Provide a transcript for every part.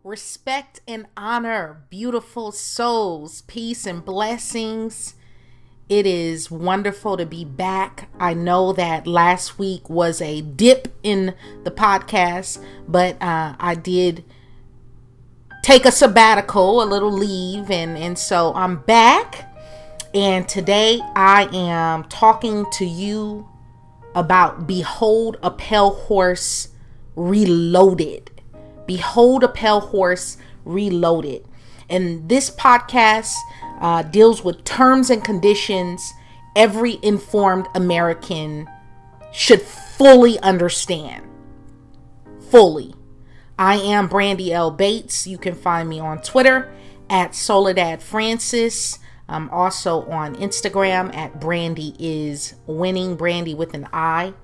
Respect and honor, beautiful souls, peace and blessings. It is wonderful to be back. I know that last week was a dip in the podcast, but I did take a sabbatical, a little leave, and so I'm back. And today I am talking to you about Behold a Pale Horse Reloaded. Behold a Pale Horse Reloaded. And this podcast deals with terms and conditions every informed American should fully understand. Fully. I am Brandi L. Bates. You can find me on Twitter at Soledad Francis. I'm also on Instagram at Brandi is winning, Brandi with an I.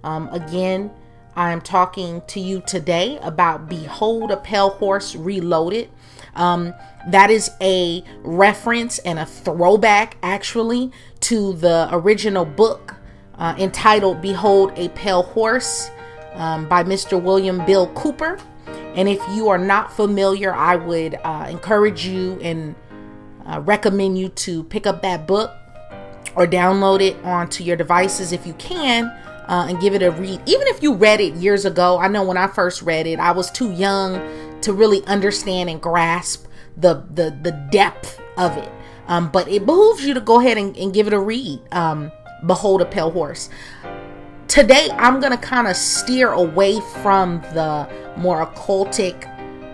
Again, I'm talking to you today about Behold a Pale Horse Reloaded. That is a reference and a throwback actually to the original book entitled Behold a Pale Horse by Mr. William Bill Cooper. And if you are not familiar, I would encourage you and recommend you to pick up that book or download it onto your devices if you can. And give it a read. Even if you read it years ago, I know when I first read it, I was too young to really understand and grasp the depth of it. But it behooves you to go ahead and give it a read. Behold a Pale Horse. Today, I'm going to kind of steer away from the more occultic,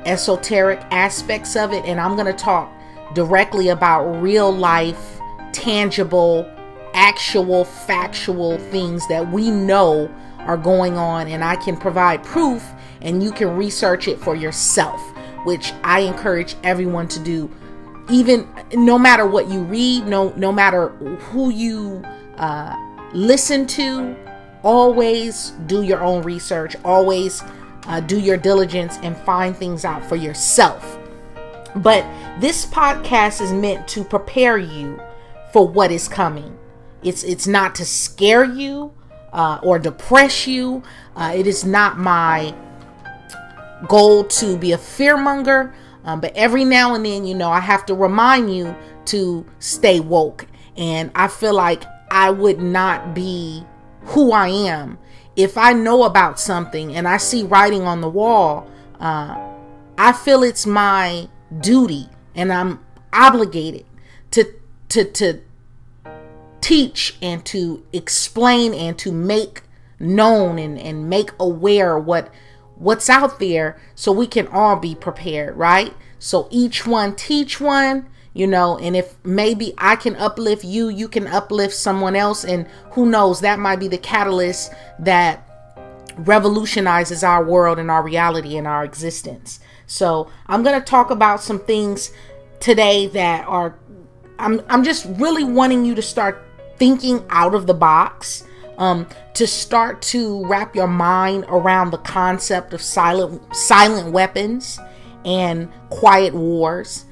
esoteric aspects of it. And I'm going to talk directly about real life, tangible, actual factual things that we know are going on, and I can provide proof and you can research it for yourself, which I encourage everyone to do. Even no matter what you read, no matter who you listen to, always do your own research, always do your diligence and find things out for yourself. But this podcast is meant to prepare you for what is coming. It's not to scare you or depress you. It is not my goal to be a fearmonger. But every now and then, I have to remind you to stay woke. And I feel like I would not be who I am if I know about something and I see writing on the wall. I feel it's my duty and I'm obligated to teach and to explain and to make known and make aware what's out there so we can all be prepared, right? So each one teach one, and if maybe I can uplift you, you can uplift someone else, and who knows, that might be the catalyst that revolutionizes our world and our reality and our existence. So I'm going to talk about some things today that are I'm just really wanting you to start thinking out of the box, to start to wrap your mind around the concept of silent weapons and quiet wars,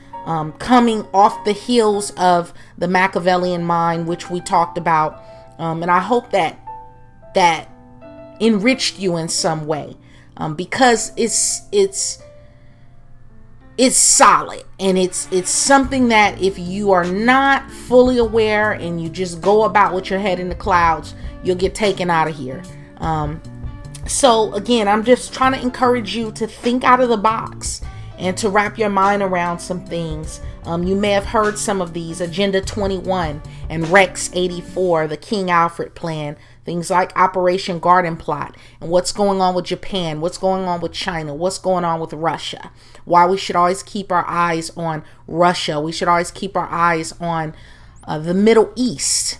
coming off the heels of the Machiavellian mind, which we talked about. And I hope that enriched you in some way, because it's solid, and it's something that if you are not fully aware and you just go about with your head in the clouds, you'll get taken out of here. So again, I'm just trying to encourage you to think out of the box and to wrap your mind around some things. You may have heard some of these: Agenda 21 and Rex 84, the King Alfred plan, things like Operation Garden Plot, and what's going on with Japan, what's going on with China, what's going on with Russia, why we should always keep our eyes on Russia. We should always keep our eyes on the Middle East,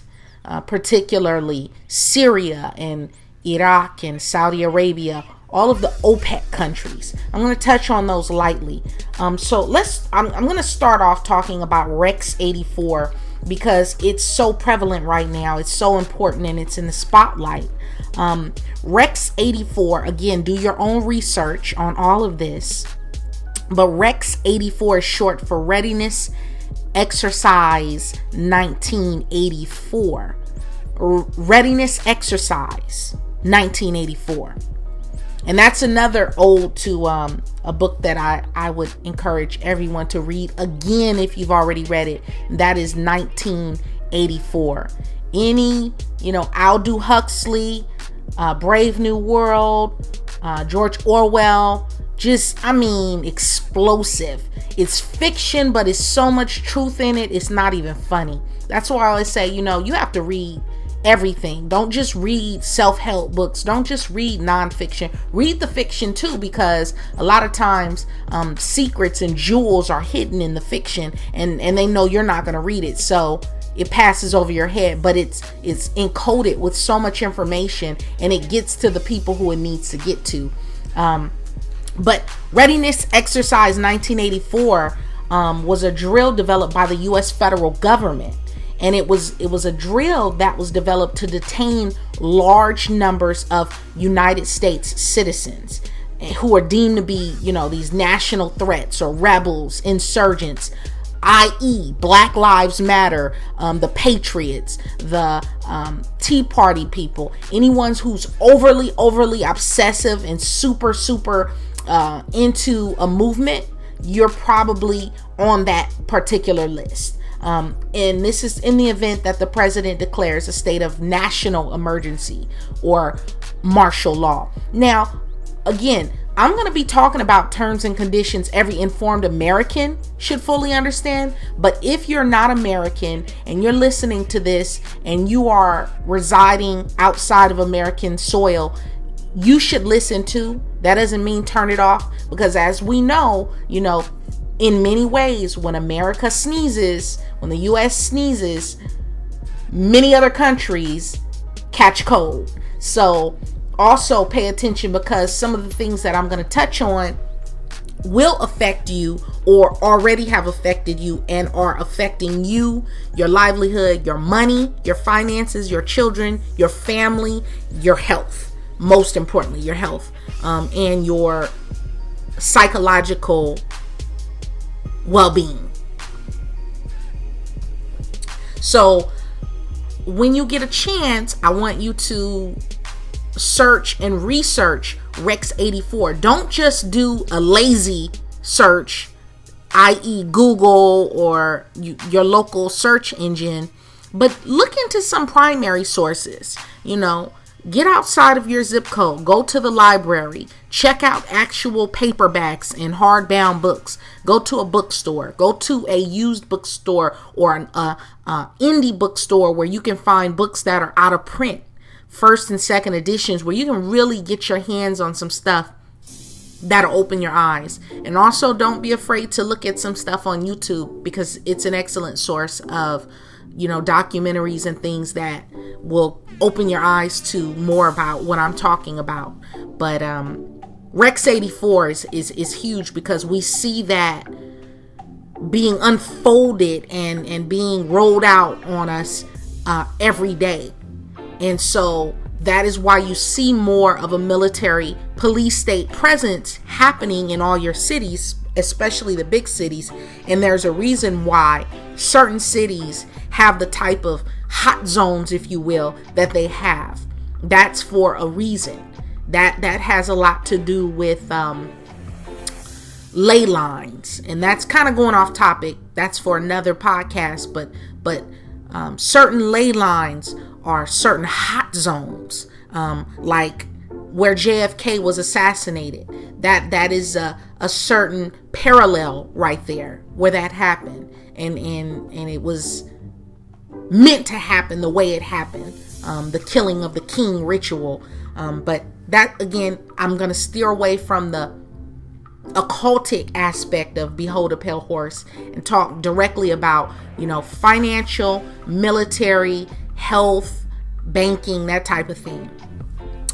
particularly Syria and Iraq and Saudi Arabia, all of the OPEC countries. I'm going to touch on those lightly. I'm going to start off talking about Rex 84 because it's so prevalent right now. It's so important and it's in the spotlight. Rex 84, again, do your own research on all of this. But Rex 84 is short for Readiness Exercise 1984. Readiness Exercise 1984. And that's another ode to a book that I would encourage everyone to read again if you've already read it. That is 1984. Aldous Huxley, Brave New World, George Orwell, explosive. It's fiction, but it's so much truth in it, it's not even funny. That's why I always say, you have to read everything. Don't just read self-help books. Don't just read nonfiction. Read the fiction too, because a lot of times secrets and jewels are hidden in the fiction, and they know you're not going to read it, so it passes over your head, but it's encoded with so much information, and it gets to the people who it needs to get to. But Readiness Exercise 1984 was a drill developed by the U.S. federal government. And it was a drill that was developed to detain large numbers of United States citizens who are deemed to be, these national threats or rebels, insurgents, i.e. Black Lives Matter, the Patriots, the Tea Party people, anyone who's overly obsessive and super into a movement. You're probably on that particular list. And this is in the event that the president declares a state of national emergency or martial law. Now, again, I'm going to be talking about terms and conditions every informed American should fully understand. But if you're not American and you're listening to this and you are residing outside of American soil, you should listen to. That doesn't mean turn it off, because as we know, in many ways, when America sneezes, when the U.S. sneezes, many other countries catch cold. So also pay attention, because some of the things that I'm going to touch on will affect you or already have affected you and are affecting you, your livelihood, your money, your finances, your children, your family, your health. Most importantly, your health, and your psychological well-being. So when you get a chance, I want you to search and research Rex 84. Don't just do a lazy search, i.e. Google or your local search engine, but look into some primary sources. Get outside of your zip code. Go to the library. Check out actual paperbacks and hardbound books. Go to a bookstore. Go to a used bookstore or an indie bookstore where you can find books that are out of print, first and second editions, where you can really get your hands on some stuff that'll open your eyes. And also, don't be afraid to look at some stuff on YouTube, because it's an excellent source of documentaries and things that will open your eyes to more about what I'm talking about. But Rex 84 is huge, because we see that being unfolded and being rolled out on us every day. And so that is why you see more of a military police state presence happening in all your cities, especially the big cities. And there's a reason why certain cities have the type of hot zones, if you will, that they have. That's for a reason. That has a lot to do with ley lines, and that's kind of going off topic. That's for another podcast. But certain ley lines are certain hot zones, like where JFK was assassinated. That is a certain parallel right there where that happened, and it was meant to happen the way it happened, the killing of the king ritual. But that, again, I'm going to steer away from the occultic aspect of Behold a Pale Horse and talk directly about, financial, military, health, banking, that type of thing.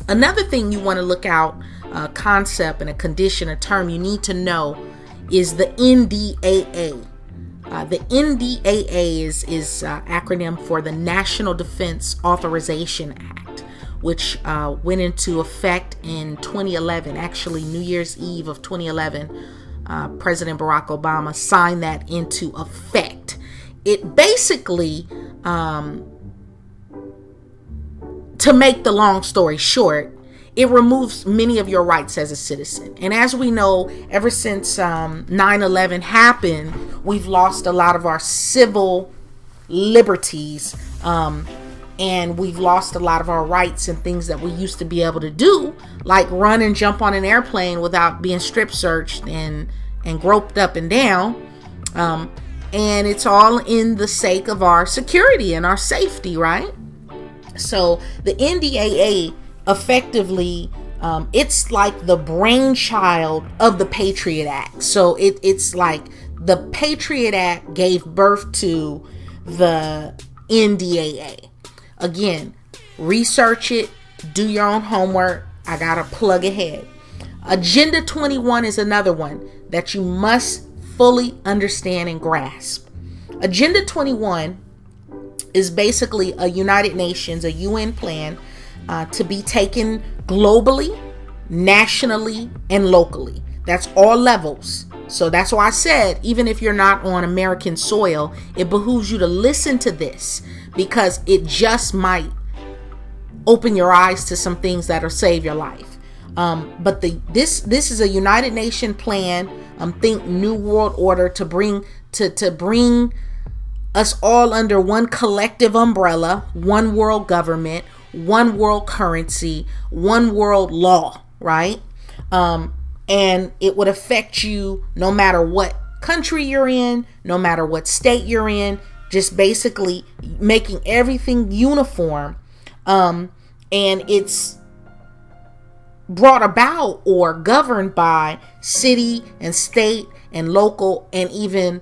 Another thing you want to look out, a concept and a condition, a term you need to know, is the NDAA. The NDAA is acronym for the National Defense Authorization Act, which went into effect in 2011. Actually, New Year's Eve of 2011, President Barack Obama signed that into effect. It basically, to make the long story short, it removes many of your rights as a citizen. And as we know, ever since 9/11 happened, we've lost a lot of our civil liberties, and we've lost a lot of our rights and things that we used to be able to do, like run and jump on an airplane without being strip searched and groped up and down. And it's all in the sake of our security and our safety, right? So the NDAA effectively, it's like the brainchild of the Patriot Act. So it's like the Patriot Act gave birth to the NDAA. Again, research it, do your own homework. I gotta plug ahead. Agenda 21 is another one that you must fully understand and grasp. Agenda 21 is basically a United Nations, a UN plan to be taken globally, nationally, and locally. That's all levels. So that's why I said, even if you're not on American soil, it behooves you to listen to this, because it just might open your eyes to some things that'll save your life. But this is a United Nations plan. Think New World Order to bring us all under one collective umbrella, one world government, one world currency, one world law, right? And it would affect you no matter what country you're in, no matter what state you're in, just basically making everything uniform. And it's brought about or governed by city and state and local and even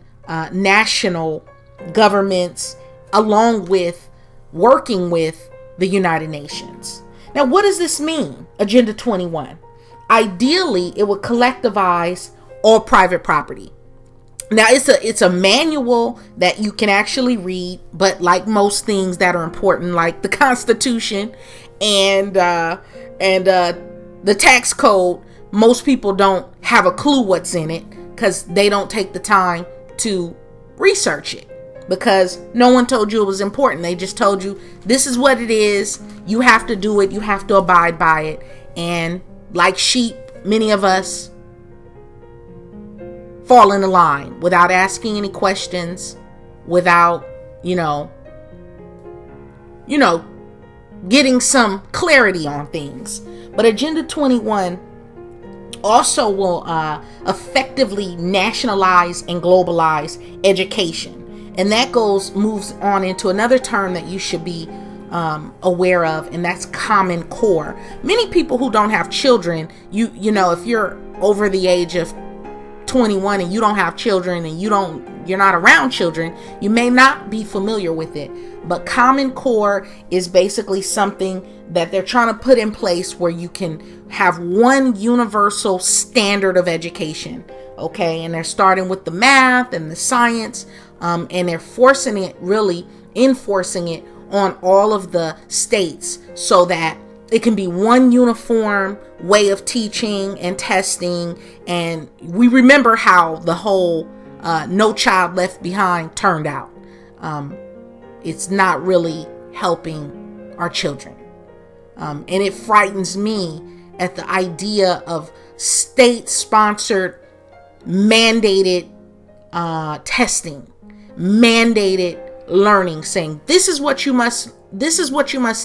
national governments, along with working with the United Nations. Now, what does this mean? Agenda 21. Ideally, it would collectivize all private property. Now, it's a manual that you can actually read, but like most things that are important, like the Constitution and the tax code, most people don't have a clue what's in it because they don't take the time to research it, because no one told you it was important. They just told you this is what it is. You have to do it. You have to abide by it. And like sheep, many of us fall in the line without asking any questions, without, getting some clarity on things. But Agenda 21 also will effectively nationalize and globalize education. And that moves on into another term that you should be aware of, and that's Common Core. Many people who don't have children, if you're over the age of 21 and you don't have children and you're not around children, you may not be familiar with it. But Common Core is basically something that they're trying to put in place where you can have one universal standard of education. Okay, and they're starting with the math and the science, and they're enforcing it on all of the states so that it can be one uniform way of teaching and testing. And we remember how the whole No Child Left Behind turned out. It's not really helping our children. And it frightens me at the idea of state-sponsored, mandated testing, mandated learning, saying this is what you must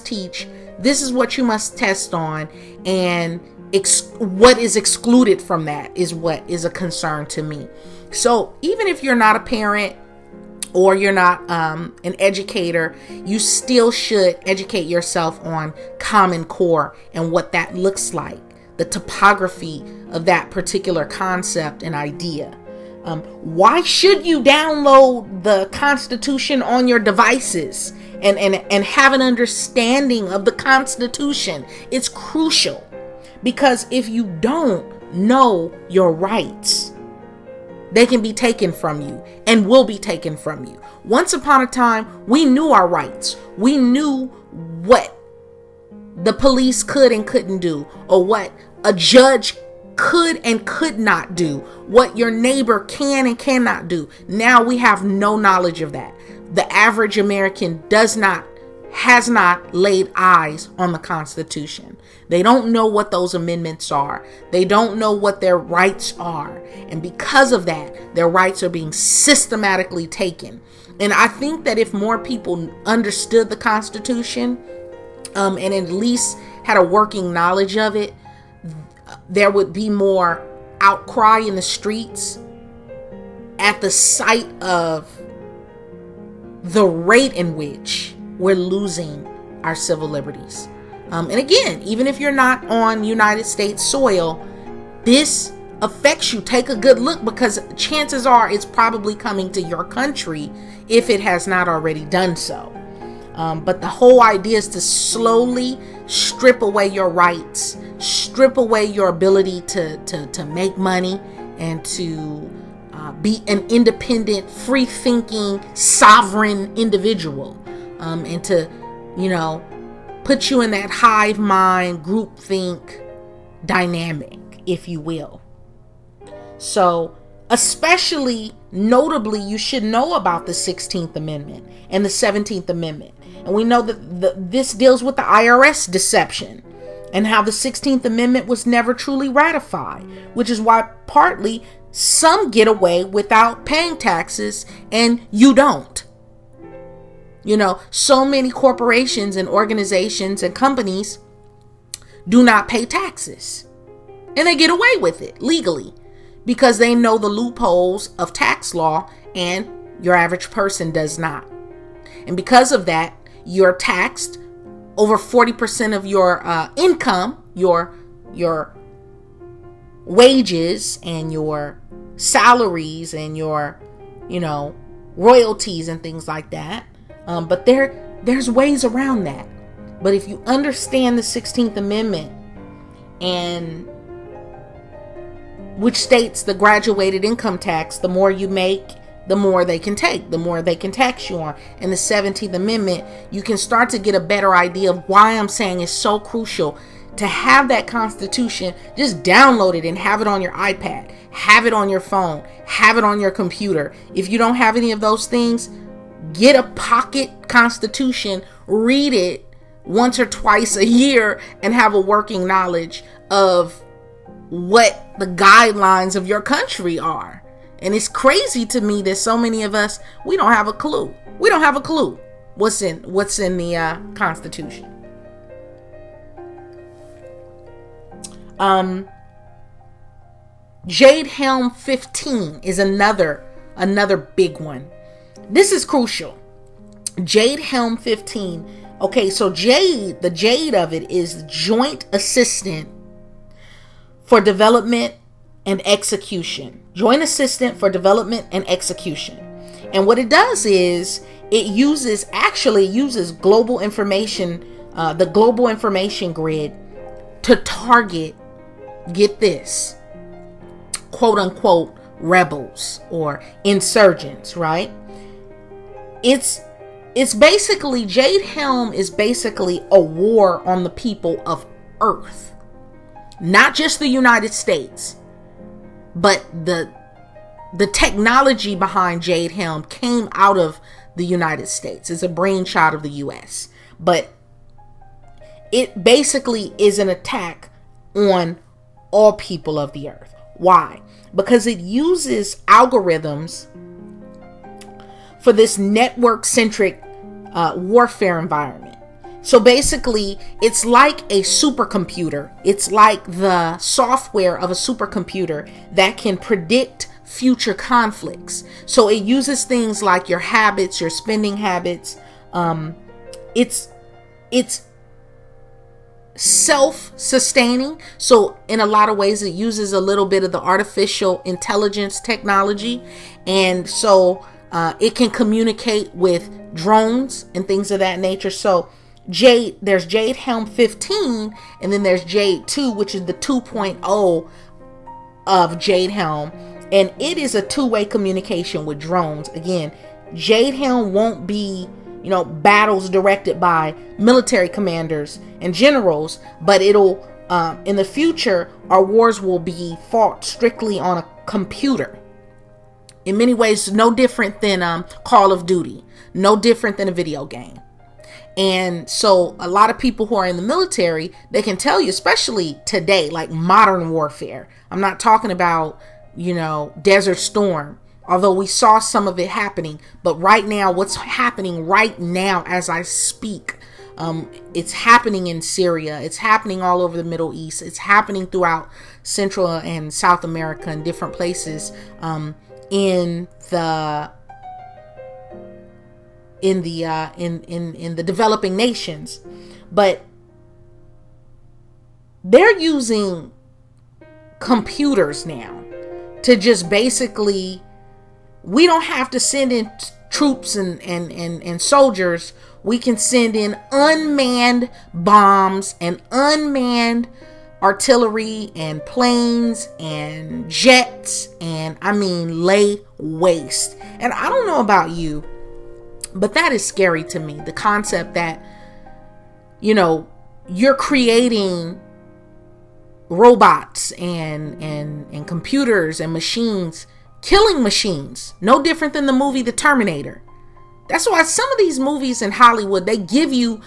teach, this is what you must test on, and what is excluded from that is what is a concern to me. So even if you're not a parent or you're not an educator, you still should educate yourself on Common Core and what that looks like, the topography of that particular concept and idea. Why should you download the Constitution on your devices and have an understanding of the Constitution? It's crucial, because if you don't know your rights, they can be taken from you and will be taken from you. Once upon a time, we knew our rights. We knew what the police could and couldn't do, or what a judge could and could not do, what your neighbor can and cannot do. Now we have no knowledge of that. The average American does not has not laid eyes on the Constitution. They don't know what those amendments are. They don't know what their rights are. And because of that, their rights are being systematically taken. And I think that if more people understood the Constitution, and at least had a working knowledge of it, there would be more outcry in the streets at the sight of the rate in which we're losing our civil liberties. And again, even if you're not on United States soil, this affects you. Take a good look, because chances are it's probably coming to your country if it has not already done so. But the whole idea is to slowly strip away your rights, strip away your ability to make money and to be an independent, free-thinking, sovereign individual, and to, put you in that hive mind, groupthink dynamic, if you will. So, especially notably, you should know about the 16th Amendment and the 17th Amendment. And we know that this deals with the IRS deception and how the 16th Amendment was never truly ratified, which is why partly some get away without paying taxes and you don't. So many corporations and organizations and companies do not pay taxes, and they get away with it legally because they know the loopholes of tax law, and your average person does not. And because of that, you're taxed over 40% of your income, your wages and your salaries and your, royalties and things like that. But there's ways around that. But if you understand the 16th Amendment, and which states the graduated income tax, the more you make, the more they can take, the more they can tax you on. And the 17th Amendment, you can start to get a better idea of why I'm saying it's so crucial to have that Constitution. Just download it and have it on your iPad, have it on your phone, have it on your computer. If you don't have any of those things, get a pocket Constitution, read it once or twice a year, and have a working knowledge of what the guidelines of your country are. And it's crazy to me that so many of us, we don't have a clue. We don't have a clue what's in the Constitution. Jade Helm 15 is another big one. This is crucial. Jade Helm 15. Okay, so the Jade of it is Joint Assistant for Development and Execution. Joint Assistant for Development and Execution. And what it does is it uses global information, the global information grid, to target, get this, quote unquote, rebels or insurgents, right? It's basically, Jade Helm is basically a war on the people of Earth. Not just the United States, but the technology behind Jade Helm came out of the United States. It's a brainchild of the US. But it basically is an attack on all people of the earth. Why? Because it uses algorithms for this network-centric warfare environment. So basically, it's like a supercomputer. It's like the software of a supercomputer that can predict future conflicts. So it uses things like your habits, your spending habits. It's self-sustaining. So in a lot of ways, it uses a little bit of the artificial intelligence technology. And so it can communicate with drones and things of that nature. So there's Jade Helm 15, and then there's Jade 2, which is the 2.0 of Jade Helm. And it is a two-way communication with drones. Again, Jade Helm won't be, battles directed by military commanders and generals, but it'll, in the future, our wars will be fought strictly on a computer. In many ways, no different than Call of Duty, no different than a video game. And so a lot of people who are in the military, they can tell you, especially today, like modern warfare. I'm not talking about, Desert Storm, although we saw some of it happening. But right now, what's happening right now as I speak, it's happening in Syria. It's happening all over the Middle East. It's happening throughout Central and South America and different places in the developing nations. But they're using computers now to just basically, we don't have to send in troops and soldiers. We can send in unmanned bombs and unmanned artillery and planes and jets, and lay waste. And I don't know about you, but that is scary to me. The concept that, you're creating robots and computers and machines, killing machines, no different than the movie The Terminator. That's why some of these movies in Hollywood, they give you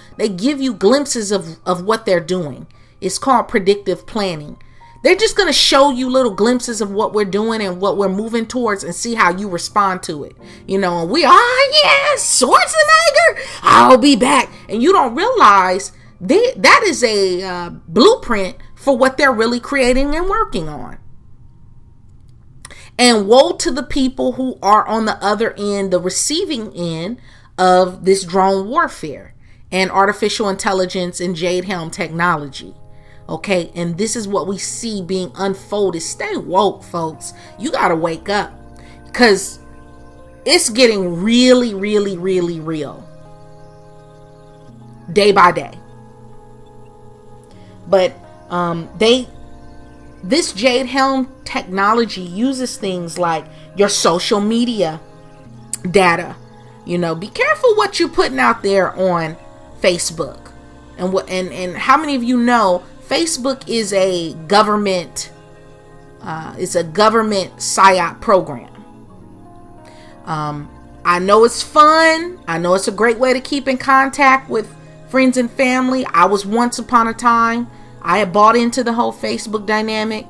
glimpses of what they're doing. It's called predictive planning. They're just going to show you little glimpses of what we're doing and what we're moving towards and see how you respond to it. And we are, yes, Schwarzenegger, I'll be back. And you don't realize that is a blueprint for what they're really creating and working on. And woe to the people who are on the other end, the receiving end of this drone warfare and artificial intelligence and Jade Helm technology. Okay, and this is what we see being unfolded. Stay woke, folks. You got to wake up, because it's getting really, really, really real day by day. But this Jade Helm technology uses things like your social media data. Be careful what you're putting out there on Facebook. And how many of you know Facebook is a government PSYOP program. I know it's fun. I know it's a great way to keep in contact with friends and family. I was once upon a time, I had bought into the whole Facebook dynamic.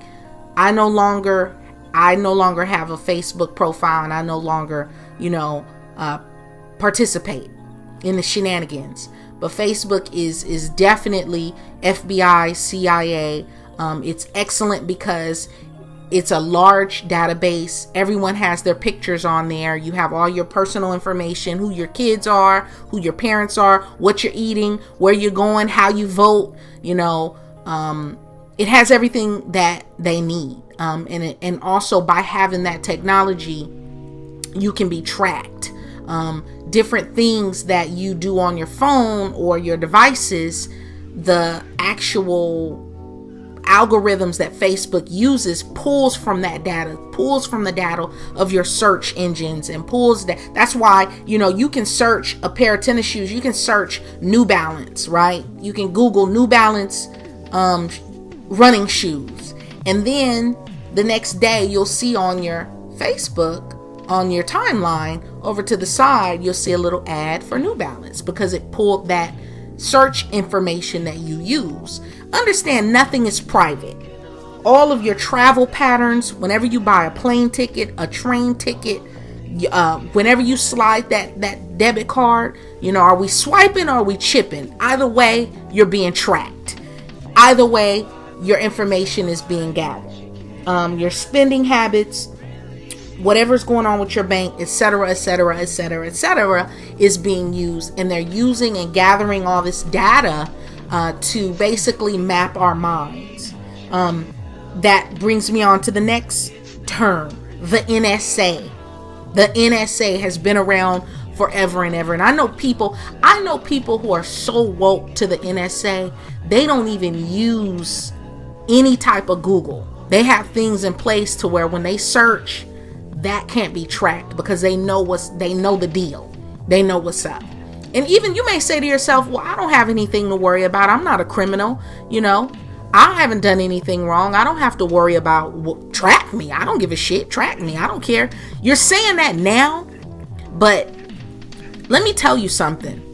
I no longer have a Facebook profile, and I no longer, participate in the shenanigans. But Facebook is definitely FBI, CIA. It's excellent because it's a large database. Everyone has their pictures on there. You have all your personal information, who your kids are, who your parents are, what you're eating, where you're going, how you vote. It has everything that they need. And also by having that technology, you can be tracked. Different things that you do on your phone or your devices, the actual algorithms that Facebook uses pulls from the data of your search engines and pulls that. That's why, you can search a pair of tennis shoes. You can search New Balance, right? You can Google New Balance running shoes. And then the next day you'll see on your Facebook, on your timeline, over to the side, you'll see a little ad for New Balance because it pulled that search information that you use. Understand, nothing is private. All of your travel patterns, whenever you buy a plane ticket, a train ticket, whenever you slide that debit card, are we swiping or are we chipping? Either way, you're being tracked. Either way, your information is being gathered. Your spending habits, whatever's going on with your bank, etc., is being used, and they're using and gathering all this data to basically map our minds. That brings me on to the next term, the NSA. The NSA has been around forever and ever, and I know people who are so woke to the NSA, they don't even use any type of Google. They have things in place to where when they search, that can't be tracked because they know the deal. They know what's up. And even you may say to yourself, well, I don't have anything to worry about. I'm not a criminal. I haven't done anything wrong. I don't have to worry about track me. I don't give a shit. Track me. I don't care. You're saying that now, but let me tell you something.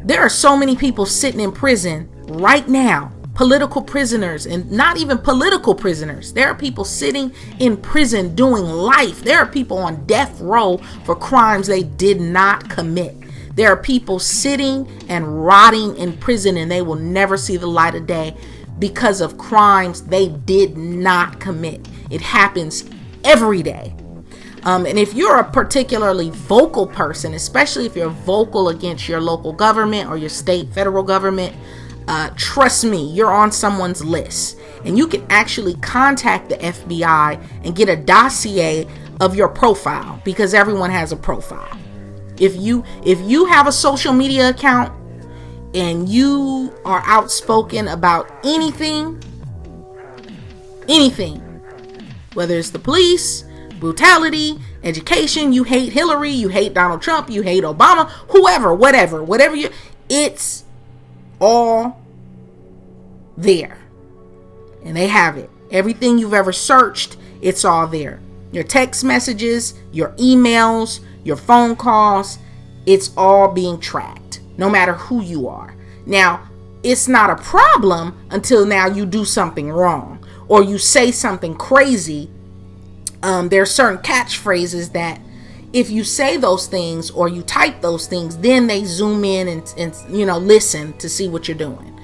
There are so many people sitting in prison right now, political prisoners, and not even political prisoners. There are people sitting in prison doing life. There are people on death row for crimes they did not commit. There are people sitting and rotting in prison, and they will never see the light of day because of crimes they did not commit. It happens every day. And if you're a particularly vocal person, especially if you're vocal against your local government or your state, federal government, trust me, you're on someone's list. And you can actually contact the FBI and get a dossier of your profile, because everyone has a profile. If you have a social media account and you are outspoken about anything, whether it's the police, brutality, education, you hate Hillary, you hate Donald Trump, you hate Obama, whoever, whatever it's all there. And they have it. Everything you've ever searched, it's all there. Your text messages, your emails, your phone calls, it's all being tracked, no matter who you are. Now, it's not a problem until now you do something wrong or you say something crazy. There are certain catchphrases that if you say those things or you type those things, then they zoom in and listen to see what you're doing.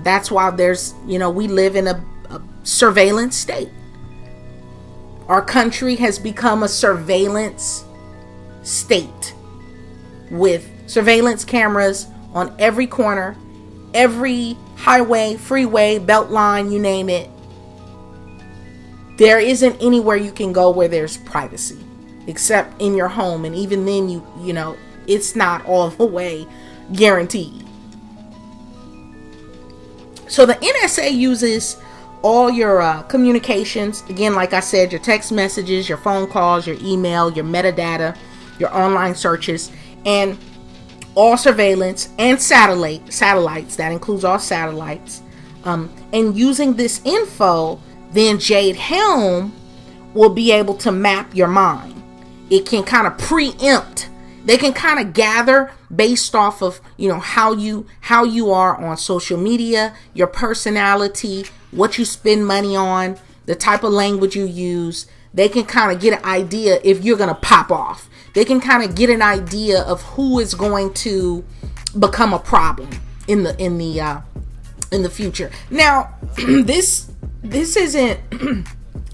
That's why we live in a surveillance state. Our country has become a surveillance state with surveillance cameras on every corner, every highway, freeway, beltline, you name it. There isn't anywhere you can go where there's privacy except in your home. And even then, you know, it's not all the way guaranteed. So the NSA uses all your communications. Again, like I said, your text messages, your phone calls, your email, your metadata, your online searches, and all surveillance and satellites. That includes all satellites. And using this info, then Jade Helm will be able to map your mind. It can kind of preempt. They can kind of gather based off of, how you are on social media, your personality, what you spend money on, the type of language you use. They can kind of get an idea if you're going to pop off. They can kind of get an idea of who is going to become a problem in the future. Now, this isn't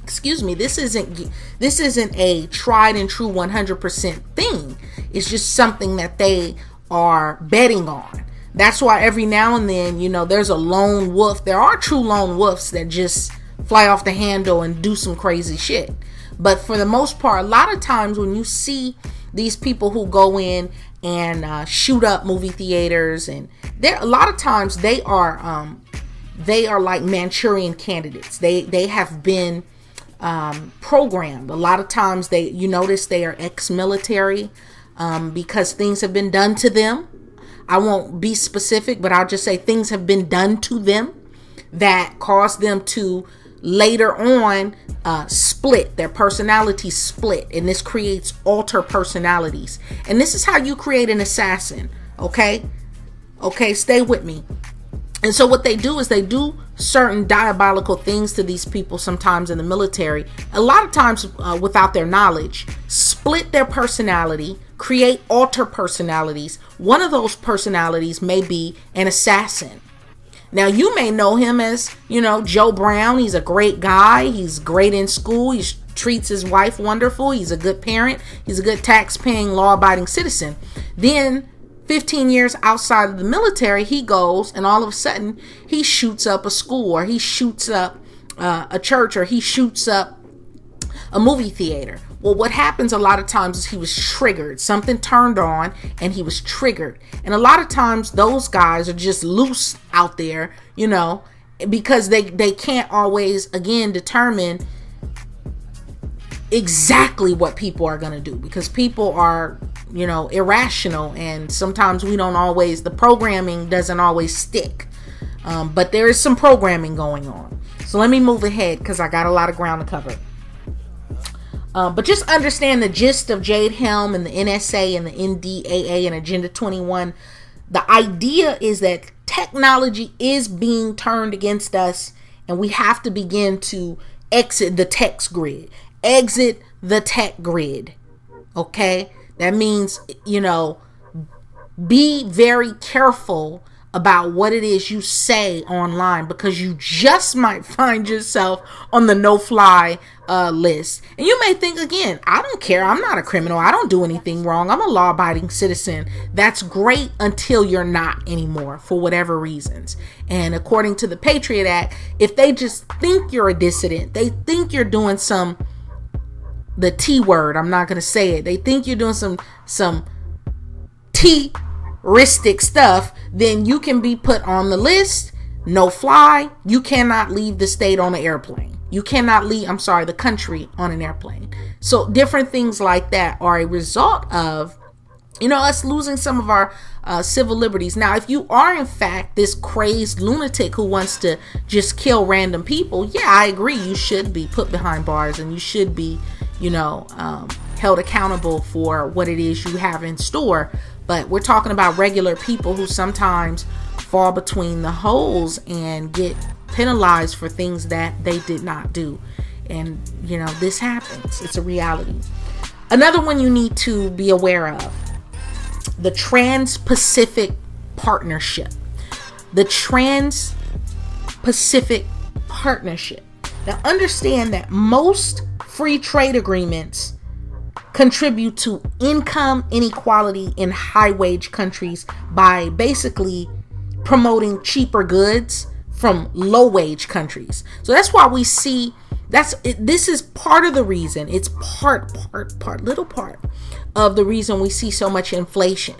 excuse me, this isn't a tried and true 100% thing. It's just something that they are betting on. That's why every now and then, there's a lone wolf. There are true lone wolves that just fly off the handle and do some crazy shit. But for the most part, a lot of times when you see these people who go in and shoot up movie theaters, and a lot of times they are like Manchurian candidates. They have been programmed. A lot of times you notice they are ex-military because things have been done to them. I won't be specific, but I'll just say things have been done to them that caused them to later on split, their personalities split, and this creates alter personalities. And this is how you create an assassin. Okay, stay with me. And so what they do is they do certain diabolical things to these people, sometimes in the military, a lot of times without their knowledge, split their personality, create alter personalities. One of those personalities may be an assassin. Now, you may know him as, Joe Brown. He's a great guy. He's great in school. He treats his wife wonderful. He's a good parent. He's a good tax-paying, law-abiding citizen. Then 15 years outside of the military, he goes and all of a sudden he shoots up a school, or he shoots up a church, or he shoots up a movie theater. Well, what happens a lot of times is he was triggered. Something turned on and he was triggered. And a lot of times those guys are just loose out there, because they can't always, again, determine exactly what people are going to do, because people are, irrational, and sometimes the programming doesn't always stick. But there is some programming going on. So let me move ahead because I got a lot of ground to cover. But just understand the gist of Jade Helm and the NSA and the NDAA and Agenda 21. the idea is that technology is being turned against us, and we have to begin to exit the tech grid. Exit the tech grid. Okay? That means, be very careful about what it is you say online, because you just might find yourself on the no-fly list. And you may think, again, I don't care. I'm not a criminal. I don't do anything wrong. I'm a law-abiding citizen. That's great until you're not anymore, for whatever reasons. And according to the Patriot Act, if they just think you're a dissident, they think you're doing the T word, I'm not going to say it. They think you're doing some T-ristic stuff, then you can be put on the list, no fly. You cannot leave the state on an airplane. You cannot leave, the country on an airplane. So different things like that are a result of, us losing some of our civil liberties. Now, if you are in fact this crazed lunatic who wants to just kill random people, yeah, I agree. You should be put behind bars, and you should be, held accountable for what it is you have in store. But we're talking about regular people who sometimes fall between the holes and get penalized for things that they did not do. And, this happens. It's a reality. Another one you need to be aware of: the Trans-Pacific Partnership. The Trans-Pacific Partnership. Now, understand that most free trade agreements contribute to income inequality in high-wage countries by basically promoting cheaper goods from low-wage countries. So that's why we see this is part of the reason. It's little part of the reason we see so much inflation.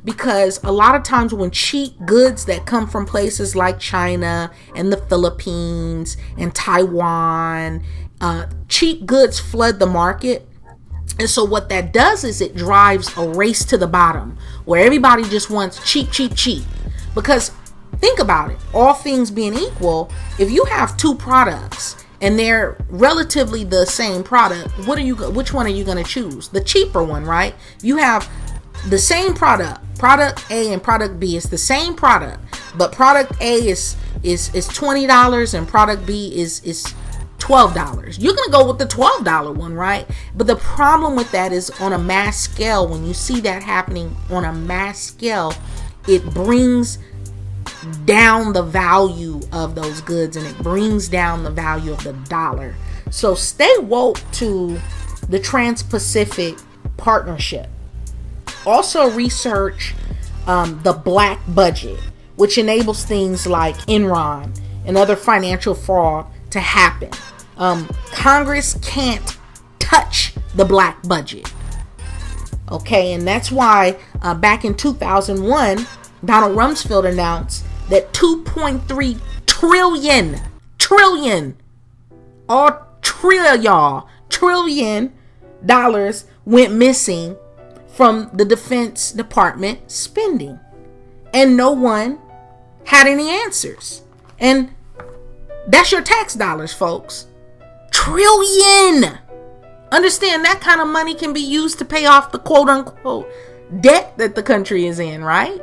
Because a lot of times when cheap goods that come from places like China and the Philippines and Taiwan, cheap goods flood the market. And so what that does is it drives a race to the bottom where everybody just wants cheap. Because think about it, all things being equal, if you have two products and they're relatively the same product, which one are you going to choose? The cheaper one, right? You have the same product A and product B. It's the same product, but product A is $20 and product B is $12. You're going to go with the $12 one, right? But the problem with that is on a mass scale, when you see that happening on a mass scale, it brings down the value of those goods, and it brings down the value of the dollar. So stay woke to the Trans-Pacific Partnership. Also research the black budget, which enables things like Enron and other financial fraud to happen. Congress can't touch the black budget. Okay, and that's why back in 2001, Donald Rumsfeld announced that 2.3 trillion dollars went missing from the Defense Department spending, and no one had any answers. And that's your tax dollars, folks. Trillion. Understand, that kind of money can be used to pay off the quote unquote debt that the country is in, right?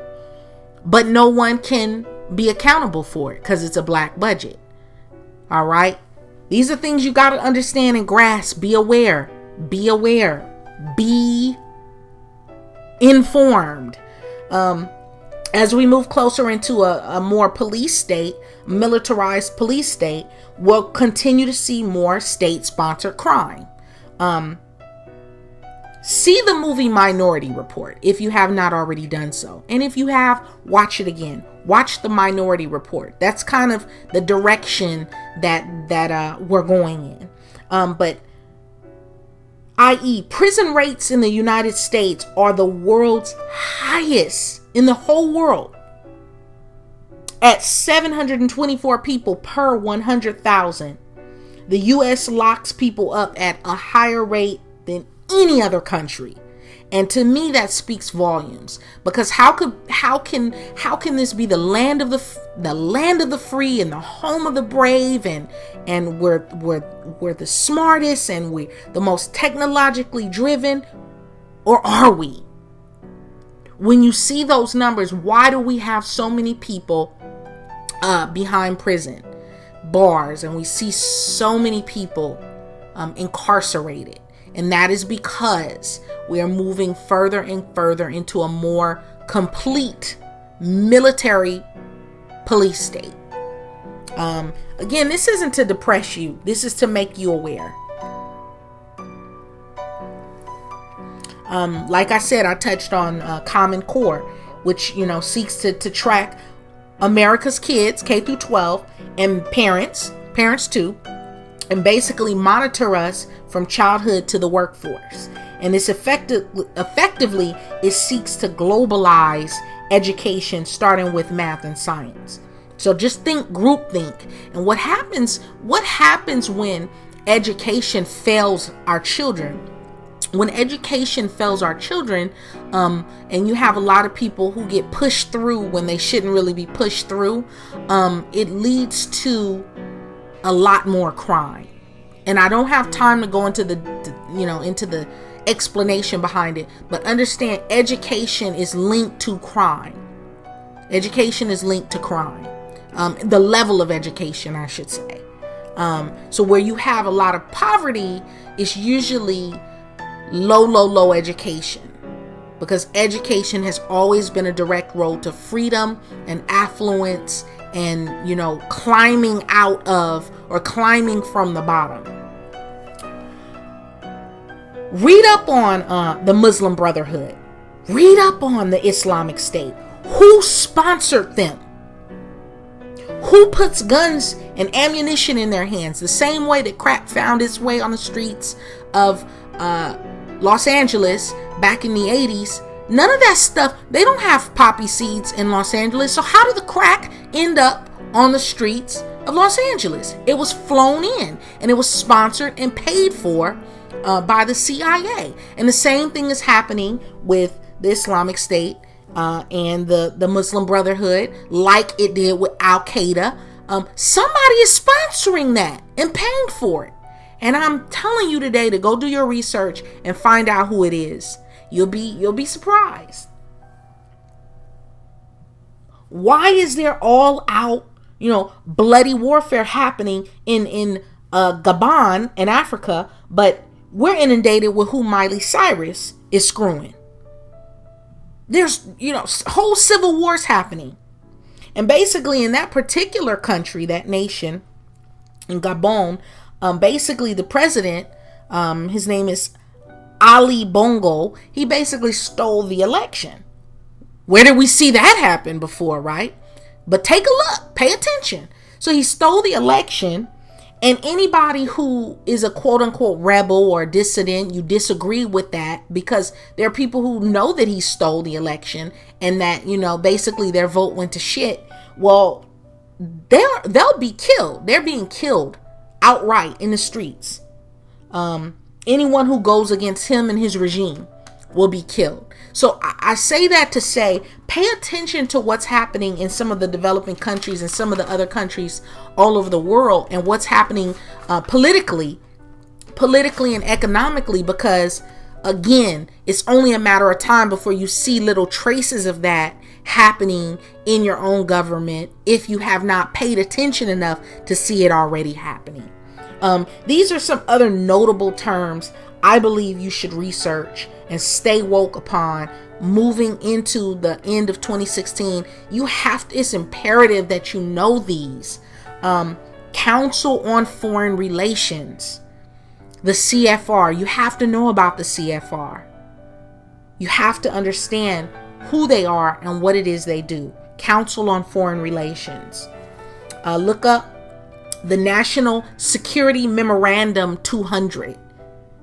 But no one can be accountable for it because it's a black budget. All right. These are things you got to understand and grasp. Be aware. Be informed. As we move closer into a more police state, militarized police state, we'll continue to see more state-sponsored crime. See the movie Minority Report if you have not already done so. And if you have, watch it again. Watch the Minority Report. That's kind of the direction that we're going in. But i.e., prison rates in the United States are the world's highest in the whole world, at 724 people per 100,000. The U.S. locks people up at a higher rate than any other country. And to me, that speaks volumes, because how can this be the land of the free and the home of the brave, and we're the smartest and we're the most technologically driven, or are we? When you see those numbers, why do we have so many people behind prison bars, and we see so many people incarcerated? And that is because we are moving further and further into a more complete military police state. Again, this isn't to depress you. This is to make you aware. Like I said, I touched on Common Core, which, seeks to track America's kids, K through 12, and parents too, and basically monitor us from childhood to the workforce. And this effectively, it seeks to globalize education, starting with math and science. So just think groupthink. And what happens when education fails our children? When education fails our children, and you have a lot of people who get pushed through when they shouldn't really be pushed through, it leads to a lot more crime. And I don't have time to go into the explanation behind it, but understand education is linked to crime. Education is linked to crime. The level of education, I should say. So where you have a lot of poverty, it's usually low education, because education has always been a direct road to freedom and affluence and, climbing out of or climbing from the bottom. Read up on the Muslim Brotherhood. Read up on the Islamic State. Who sponsored them? Who puts guns and ammunition in their hands? The same way that crack found its way on the streets of Los Angeles back in the 80s. None of that stuff. They don't have poppy seeds in Los Angeles. So how did the crack end up on the streets of Los Angeles? It was flown in, and it was sponsored and paid for by the CIA. And the same thing is happening with the Islamic State and the Muslim Brotherhood, like it did with Al Qaeda. Somebody is sponsoring that and paying for it. And I'm telling you today to go do your research and find out who it is. You'll be surprised. Why is there all out, bloody warfare happening in Gabon in Africa, but we're inundated with who Miley Cyrus is screwing? There's, whole civil wars happening. And basically in that particular country, that nation, in Gabon, basically the president, his name is Ali Bongo, he basically stole the election. Where did we see that happen before, right? But take a look, pay attention. So he stole the election, and anybody who is a quote unquote rebel or dissident, you disagree with that, because there are people who know that he stole the election and that, basically their vote went to shit. Well, they'll be killed. They're being killed outright in the streets. Anyone who goes against him and his regime will be killed. So I say that to say, pay attention to what's happening in some of the developing countries and some of the other countries all over the world, and what's happening politically and economically, because again, it's only a matter of time before you see little traces of that happening in your own government, if you have not paid attention enough to see it already happening. These are some other notable terms I believe you should research and stay woke upon moving into the end of 2016. It's imperative that you know these. Council on Foreign Relations, the CFR. You have to know about the CFR. You have to understand who they are and what it is they do. Council on Foreign Relations. Look up the National Security Memorandum 200.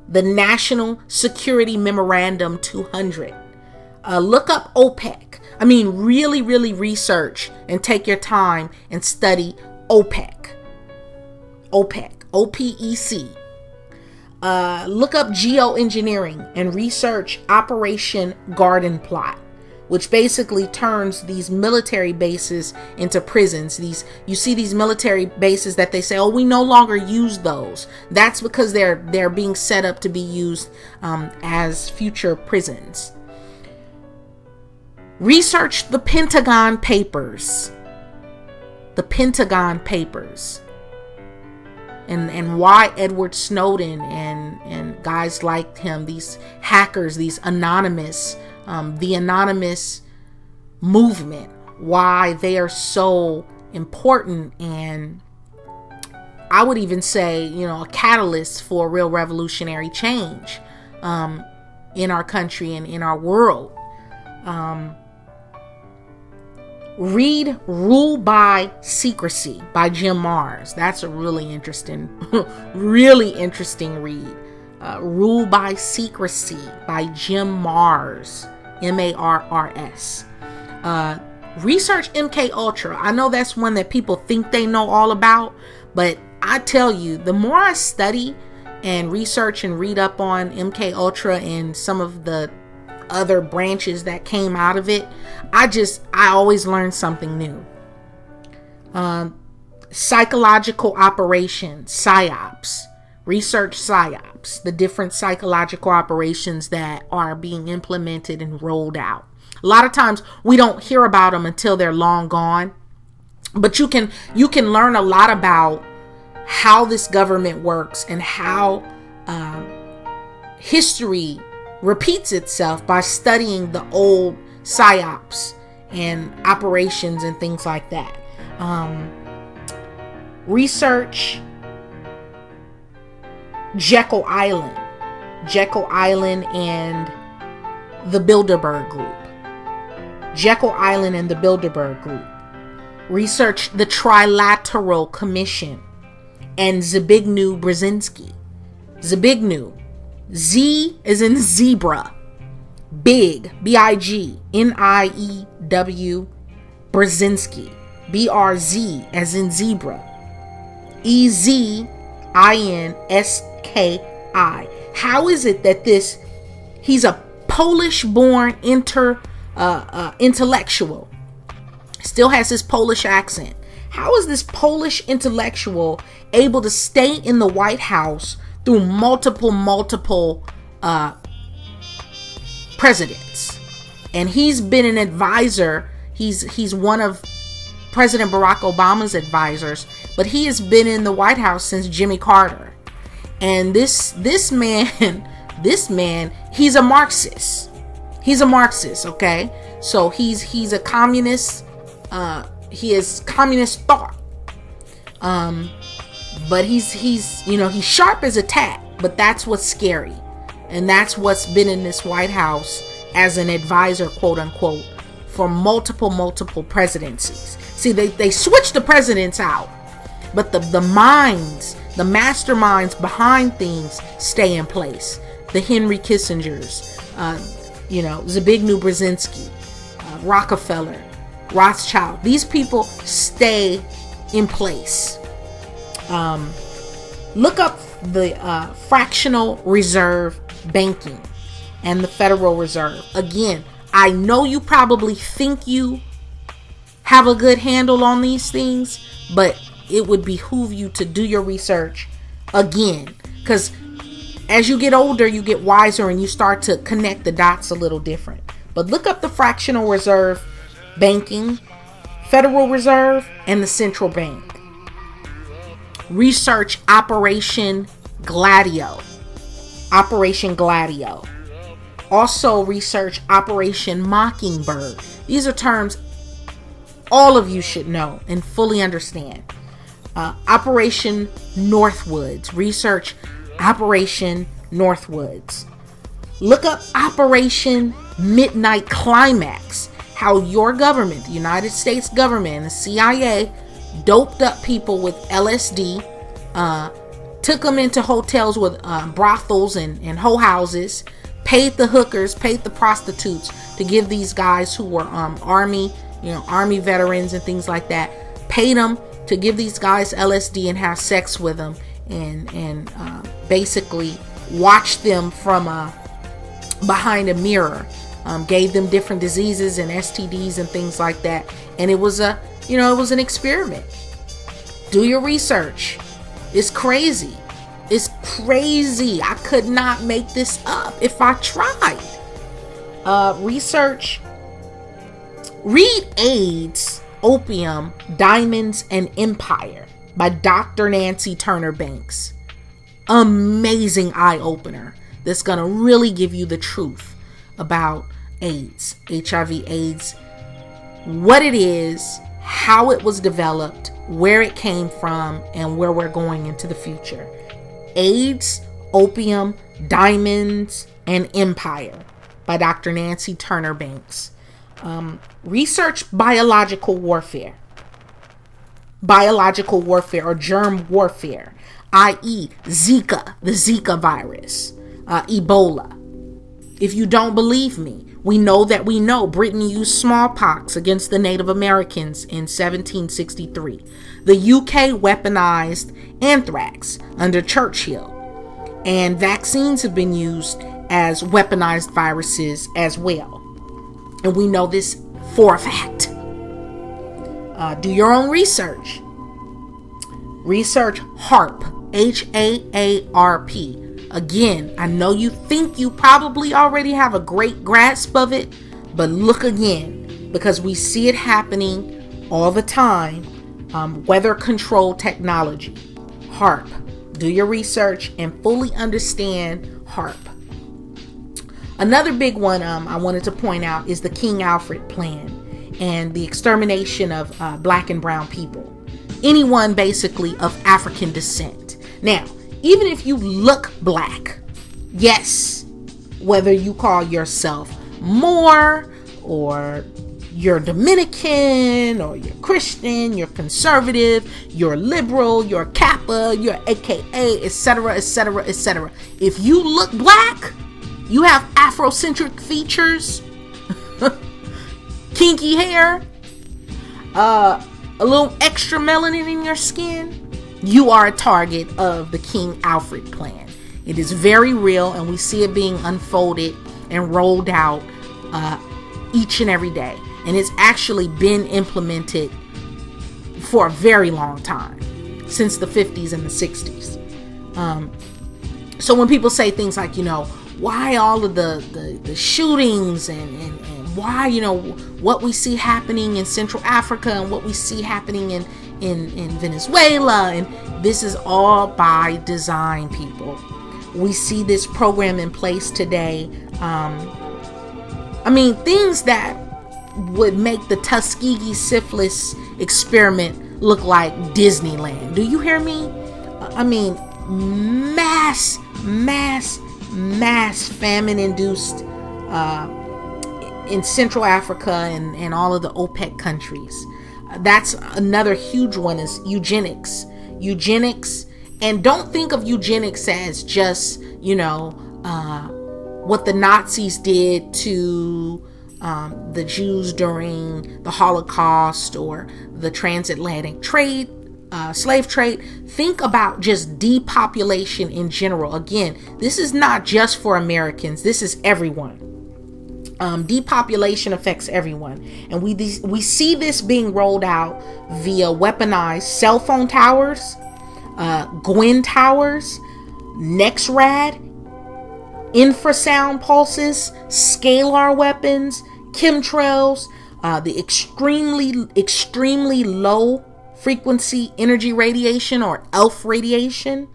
The National Security Memorandum 200. Look up OPEC. Really research and take your time and study OPEC. OPEC. OPEC. Look up geoengineering and research Operation Garden Plot, which basically turns these military bases into prisons. You see these military bases that they say, oh, we no longer use those. That's because they're being set up to be used as future prisons. Research the Pentagon Papers. The Pentagon Papers. And why Edward Snowden and guys like him, these hackers, these anonymous, the anonymous movement, why they are so important, and I would even say, a catalyst for real revolutionary change in our country and in our world. Read Rule by Secrecy by Jim Marrs. That's a really interesting read. Rule by Secrecy by Jim Marrs, Marrs. Research MK Ultra. I know that's one that people think they know all about, but I tell you, the more I study and research and read up on MK Ultra and some of the other branches that came out of it, I always learn something new. Psychological operations, PSYOPs. Research PSYOPs, the different psychological operations that are being implemented and rolled out. A lot of times we don't hear about them until they're long gone, but you can learn a lot about how this government works and how history repeats itself by studying the old PSYOPs and operations and things like that. Research Jekyll Island and the Bilderberg Group. Jekyll Island and the Bilderberg Group. Research the Trilateral Commission and Zbigniew Brzezinski. Zbigniew, Z is in zebra, big, B-I-G, N-I-E-W, Brzezinski, B-R-Z as in zebra, E-Z-I-N-S-K-I. How is it that he's a Polish-born intellectual, still has his Polish accent. How is this Polish intellectual able to stay in the White House through multiple presidents? And he's been an advisor. He's one of President Barack Obama's advisors, but he has been in the White House since Jimmy Carter. And this man, he's a Marxist. He's a Marxist, okay? So he's a communist. He has communist thought. But he's sharp as a tack, but that's what's scary. And that's what's been in this White House as an advisor, quote unquote, for multiple presidencies. See, they switched the presidents out, but the minds, the masterminds behind things stay in place. The Henry Kissingers, Zbigniew Brzezinski, Rockefeller, Rothschild. These people stay in place. Look up the fractional reserve banking and the Federal Reserve. Again, I know you probably think you have a good handle on these things, but it would behoove you to do your research again, because as you get older, you get wiser and you start to connect the dots a little different. But look up the fractional reserve banking, Federal Reserve, and the central bank. Research Operation Gladio. Also research Operation Mockingbird. These are terms all of you should know and fully understand. Operation Northwoods. Research Operation Northwoods. Look up Operation Midnight Climax. How your government, the United States government, and the CIA doped up people with LSD, took them into hotels with brothels and hoe houses, paid the hookers, paid the prostitutes to give these guys who were army veterans and things like that, paid them to give these guys LSD and have sex with them, and basically watch them from behind a mirror. Gave them different diseases and STDs and things like that, and it was an experiment. Do your research. It's crazy. I could not make this up if I tried. Research Read AIDS, Opium, Diamonds, and Empire by Dr. Nancy Turner Banks. Amazing eye-opener that's going to really give you the truth about AIDS, HIV AIDS, what it is, how it was developed, where it came from, and where we're going into the future. AIDS, Opium, Diamonds, and Empire by Dr. Nancy Turner Banks. Research biological warfare or germ warfare, i.e. Zika, the Zika virus, Ebola. If you don't believe me, we know Britain used smallpox against the Native Americans in 1763. The UK weaponized anthrax under Churchill, and vaccines have been used as weaponized viruses as well. And we know this for a fact. Do your own research. Research HAARP, HAARP. Again, I know you think you probably already have a great grasp of it, but look again, because we see it happening all the time. Weather control technology, HAARP. Do your research and fully understand HAARP. Another big one I wanted to point out is the King Alfred Plan and the extermination of black and brown people. Anyone basically of African descent. Now, even if you look black, yes, whether you call yourself Moor or you're Dominican or you're Christian, you're conservative, you're liberal, you're Kappa, you're AKA, etc., etc., etc. If you look black, you have Afrocentric features, kinky hair, a little extra melanin in your skin, you are a target of the King Alfred Plan. It is very real, and we see it being unfolded and rolled out each and every day. And it's actually been implemented for a very long time, since the 50s and the 60s. So when people say things like, why all of the shootings and why, what we see happening in Central Africa and what we see happening in Venezuela, and this is all by design, people. We see this program in place today. Things that would make the Tuskegee syphilis experiment look like Disneyland. Do you hear me? Mass famine-induced in Central Africa and all of the OPEC countries. That's another huge one, is eugenics. And don't think of eugenics as just, what the Nazis did to the Jews during the Holocaust or the transatlantic trade, slave trade. Think about just depopulation in general. Again, this is not just for Americans. This is everyone. Depopulation affects everyone. And we see this being rolled out via weaponized cell phone towers, Gwen towers, NexRad, infrasound pulses, scalar weapons, chemtrails, the extremely low frequency energy radiation, or ELF radiation.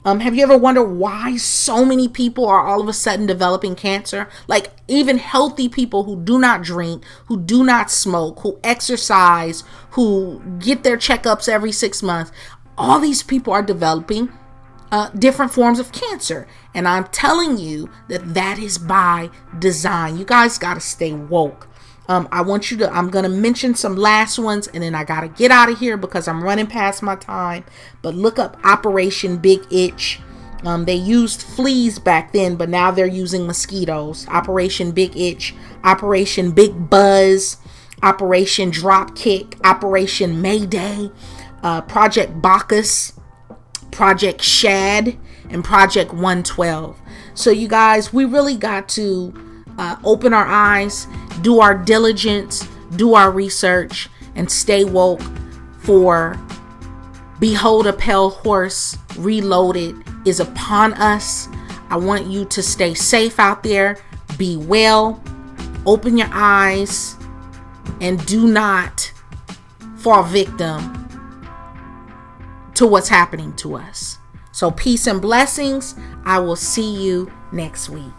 Have you ever wondered why so many people are all of a sudden developing cancer? Like, even healthy people who do not drink, who do not smoke, who exercise, who get their checkups every 6 months, all these people are developing different forms of cancer. And I'm telling you that is by design. You guys got to stay woke. I'm going to mention some last ones, and then I got to get out of here because I'm running past my time. But look up Operation Big Itch. They used fleas back then, but now they're using mosquitoes. Operation Big Itch, Operation Big Buzz, Operation Dropkick, Operation Mayday, Project Bacchus, Project Shad, and Project 112. So you guys, we really got to open our eyes, do our diligence, do our research, and stay woke. For behold, a pale horse reloaded is upon us. I want you to stay safe out there. Be well. Open your eyes. and do not fall victim to what's happening to us. So peace and blessings. I will see you next week.